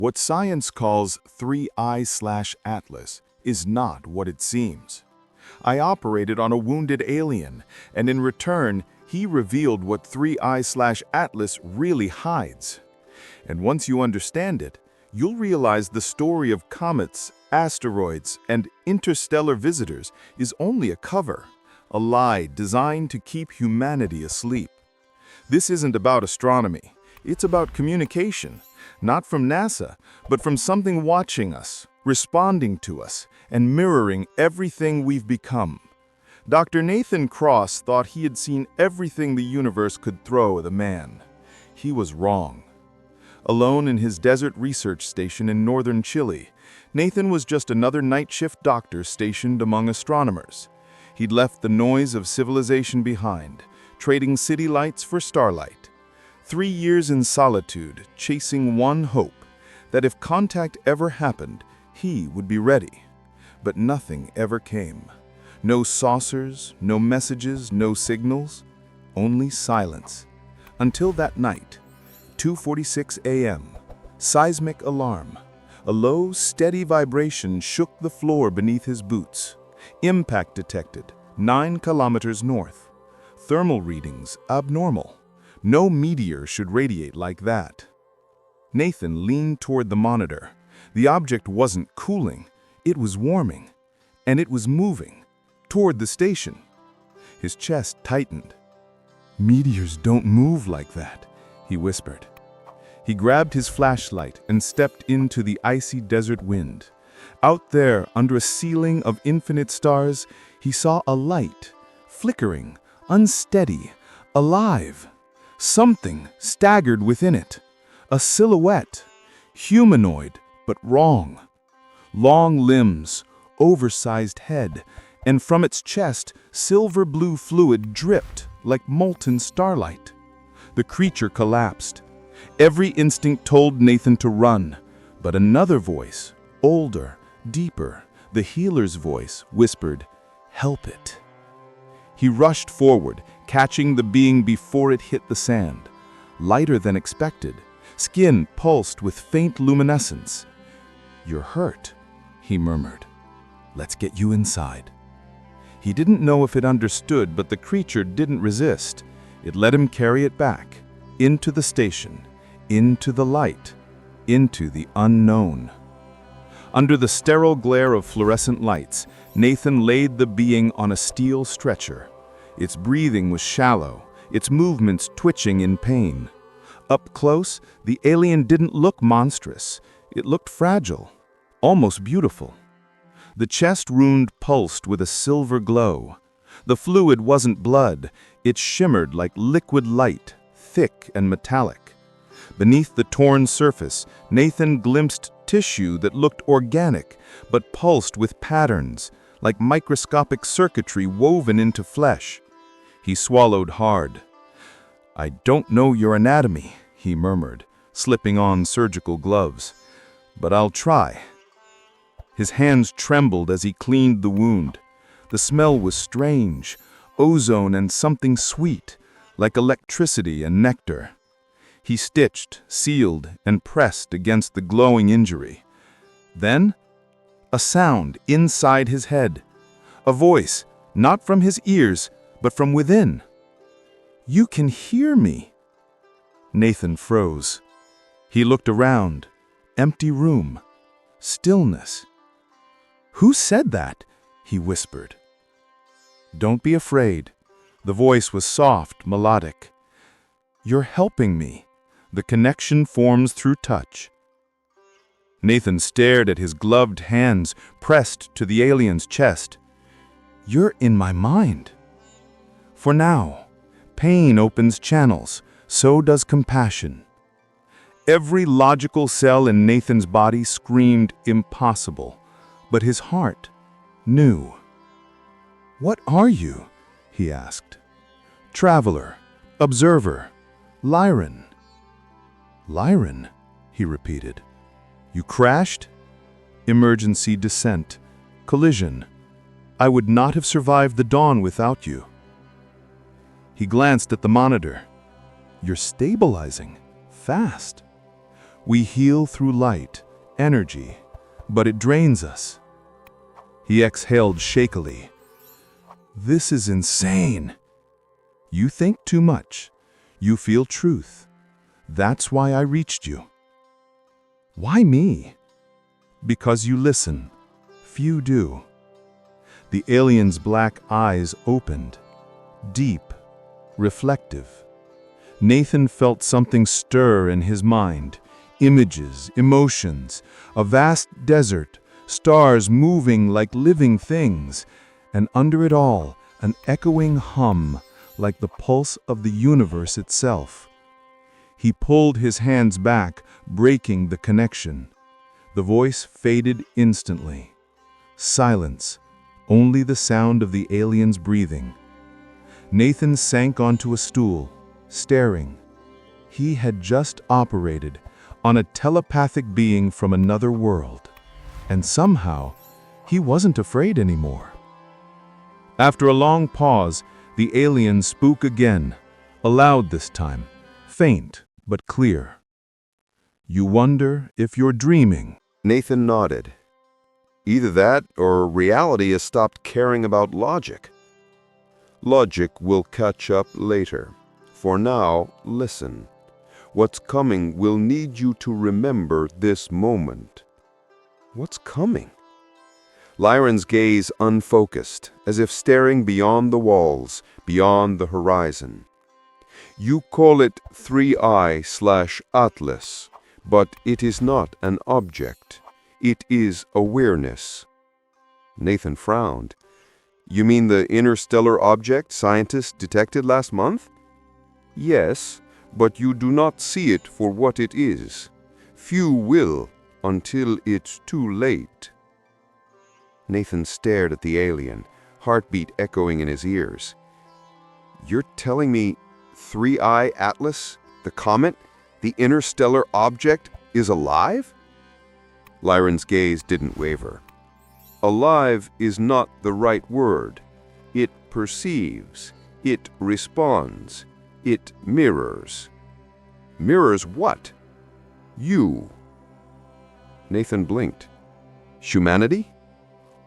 What science calls 3I/Atlas is not what it seems. I operated on a wounded alien, and in return, he revealed what 3I/Atlas really hides. And once you understand it, you'll realize the story of comets, asteroids, and interstellar visitors is only a cover, a lie designed to keep humanity asleep. This isn't about astronomy. It's about communication, not from NASA, but from something watching us, responding to us, and mirroring everything we've become. Dr. Nathan Cross thought he had seen everything the universe could throw at a man. He was wrong. Alone in his desert research station in northern Chile, Nathan was just another night shift doctor stationed among astronomers. He'd left the noise of civilization behind, trading city lights for starlight. 3 years in solitude, chasing one hope, that if contact ever happened, he would be ready. But nothing ever came. No saucers, no messages, no signals, only silence. Until that night, 2:46 a.m., seismic alarm. A low, steady vibration shook the floor beneath his boots. Impact detected, 9 kilometers north. Thermal readings abnormal. No meteor should radiate like that. Nathan leaned toward the monitor. The object wasn't cooling, it was warming, and it was moving toward the station. His chest tightened. "Meteors don't move like that," he whispered. He grabbed his flashlight and stepped into the icy desert wind. Out there, under a ceiling of infinite stars, he saw a light, flickering, unsteady, alive. Something staggered within it. A silhouette, humanoid, but wrong. Long limbs, oversized head, and from its chest, silver-blue fluid dripped like molten starlight. The creature collapsed. Every instinct told Nathan to run, but another voice, older, deeper, the healer's voice, whispered, "Help it." He rushed forward, catching the being before it hit the sand. Lighter than expected, skin pulsed with faint luminescence. "You're hurt," he murmured. "Let's get you inside." He didn't know if it understood, but the creature didn't resist. It let him carry it back, into the station, into the light, into the unknown. Under the sterile glare of fluorescent lights, Nathan laid the being on a steel stretcher. Its breathing was shallow, its movements twitching in pain. Up close, the alien didn't look monstrous. It looked fragile, almost beautiful. The chest wound pulsed with a silver glow. The fluid wasn't blood. It shimmered like liquid light, thick and metallic. Beneath the torn surface, Nathan glimpsed tissue that looked organic, but pulsed with patterns, like microscopic circuitry woven into flesh. He swallowed hard. "I don't know your anatomy," he murmured, slipping on surgical gloves, "but I'll try." His hands trembled as he cleaned the wound. The smell was strange, ozone and something sweet, like electricity and nectar. He stitched, sealed, and pressed against the glowing injury. Then, a sound inside his head. A voice, not from his ears, but from within. "You can hear me." Nathan froze. He looked around. Empty room. Stillness. "Who said that?" he whispered. "Don't be afraid." The voice was soft, melodic. "You're helping me. The connection forms through touch." Nathan stared at his gloved hands pressed to the alien's chest. "You're in my mind." For now, pain opens channels, so does compassion. Every logical cell in Nathan's body screamed impossible, but his heart knew. "What are you?" he asked. "Traveler, observer, Lyran." "Lyran," he repeated. "You crashed?" "Emergency descent. Collision. I would not have survived the dawn without you." He glanced at the monitor. "You're stabilizing. Fast." We heal through light, energy, but it drains us. He exhaled shakily. This is insane. You think too much. You feel truth. That's why I reached you. Why me? Because you listen. Few do. The alien's black eyes opened, deep, reflective. Nathan felt something stir in his mind. Images, emotions, a vast desert, stars moving like living things, and under it all, an echoing hum like the pulse of the universe itself. He pulled his hands back, breaking the connection. The voice faded instantly. Silence, only the sound of the alien's breathing. Nathan sank onto a stool, staring. He had just operated on a telepathic being from another world, and somehow he wasn't afraid anymore. After a long pause, the alien spoke again, aloud this time, faint but clear. You wonder if you're dreaming. Nathan nodded. Either that or reality has stopped caring about logic. Logic will catch up later. For now, listen. What's coming will need you to remember this moment. What's coming? Lyron's gaze unfocused, as if staring beyond the walls, beyond the horizon. You call it 3I/Atlas, but it is not an object. It is awareness. Nathan frowned. You mean the interstellar object scientists detected last month? Yes, but you do not see it for what it is. Few will until it's too late. Nathan stared at the alien, heartbeat echoing in his ears. You're telling me 3I Atlas, the comet, the interstellar object, is alive? Lyron's gaze didn't waver. Alive is not the right word. It perceives. It responds. It mirrors. Mirrors what? You. Nathan blinked. Humanity?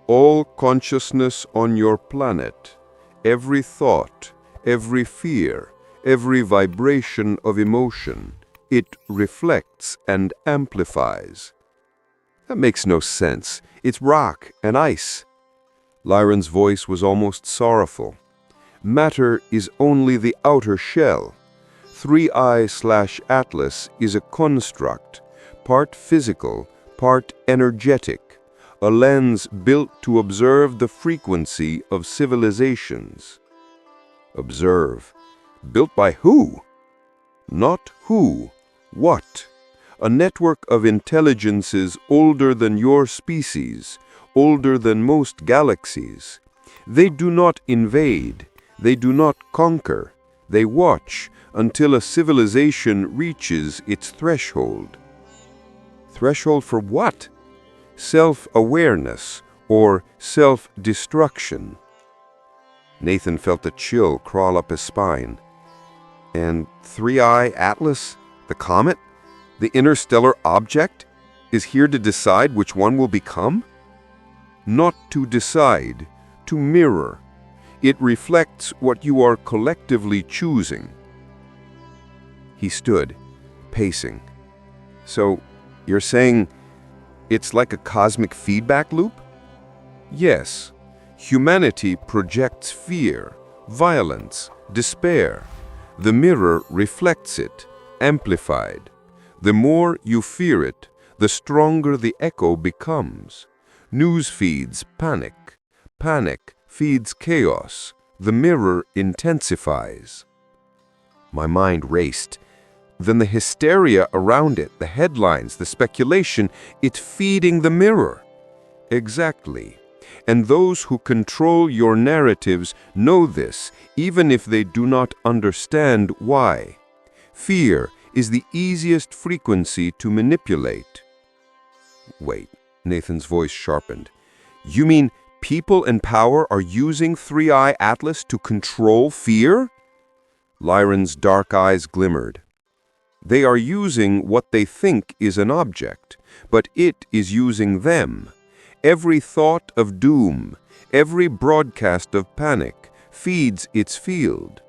All consciousness on your planet, every thought, every fear, every vibration of emotion, it reflects and amplifies. That makes no sense. It's rock and ice. Lyron's voice was almost sorrowful. Matter is only the outer shell. 3I/Atlas is a construct, part physical, part energetic, a lens built to observe the frequency of civilizations. Observe. Built by who? Not who, what? A network of intelligences older than your species, older than most galaxies. They do not invade. They do not conquer. They watch until a civilization reaches its threshold. Threshold for what? Self-awareness or self-destruction. Nathan felt a chill crawl up his spine. And 3I Atlas, the comet, the interstellar object, is here to decide which one will become? Not to decide, to mirror. It reflects what you are collectively choosing. He stood, pacing. So, you're saying it's like a cosmic feedback loop? Yes. Humanity projects fear, violence, despair. The mirror reflects it, amplified. The more you fear it, the stronger the echo becomes. News feeds panic. Panic feeds chaos. The mirror intensifies. My mind raced. Then the hysteria around it, the headlines, the speculation, it's feeding the mirror. Exactly. And those who control your narratives know this, even if they do not understand why. Fear is the easiest frequency to manipulate. Wait, Nathan's voice sharpened. You mean people in power are using 3I Atlas to control fear? Lyron's dark eyes glimmered. They are using what they think is an object, but it is using them. Every thought of doom, every broadcast of panic feeds its field.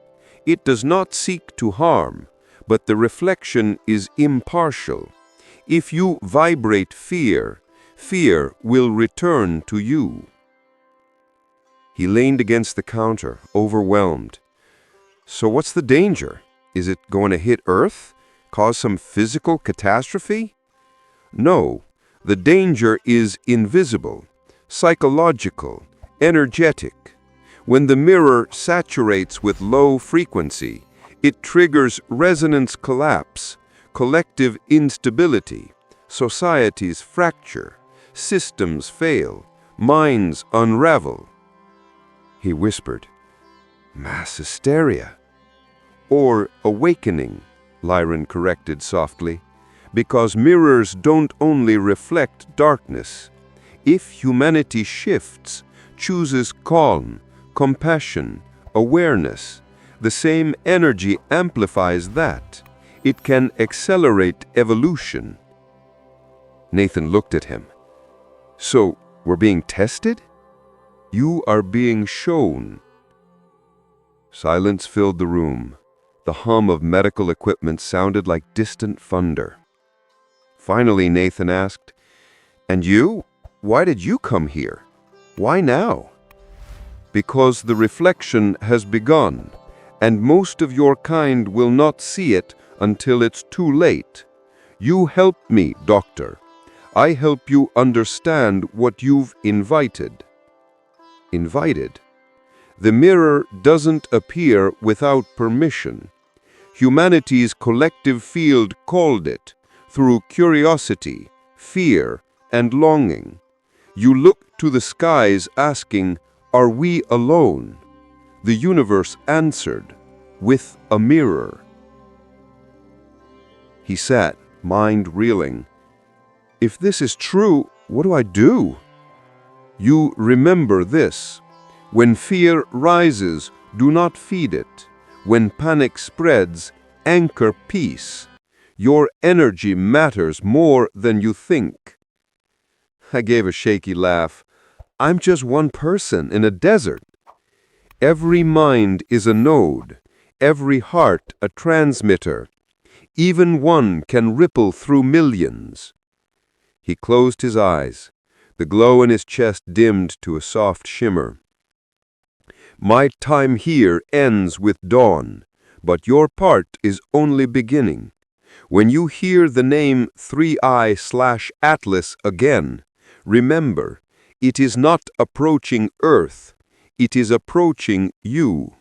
It does not seek to harm, but the reflection is impartial. If you vibrate fear, fear will return to you. He leaned against the counter, overwhelmed. So what's the danger? Is it going to hit Earth? Cause some physical catastrophe? No, the danger is invisible, psychological, energetic. When the mirror saturates with low frequency, it triggers resonance collapse, collective instability, societies fracture, systems fail, minds unravel. He whispered, "Mass hysteria." "Or awakening," Lyran corrected softly, "because mirrors don't only reflect darkness. If humanity shifts, chooses calm, compassion, awareness, the same energy amplifies that. It can accelerate evolution." Nathan looked at him. "So, we're being tested?" "You are being shown." Silence filled the room. The hum of medical equipment sounded like distant thunder. Finally, Nathan asked, "And you? Why did you come here? Why now?" "Because the reflection has begun, and most of your kind will not see it until it's too late. You help me, Doctor. I help you understand what you've invited." Invited? The mirror doesn't appear without permission. Humanity's collective field called it, through curiosity, fear, and longing. You look to the skies asking, "Are we alone?" The universe answered, with a mirror. He sat, mind reeling. "If this is true, what do I do?" "You remember this. When fear rises, do not feed it. When panic spreads, anchor peace. Your energy matters more than you think." I gave a shaky laugh. "I'm just one person in a desert." "Every mind is a node, every heart a transmitter. Even one can ripple through millions." He closed his eyes. The glow in his chest dimmed to a soft shimmer. "My time here ends with dawn, but your part is only beginning. When you hear the name 3I/Atlas again, remember, it is not approaching Earth, it is approaching you."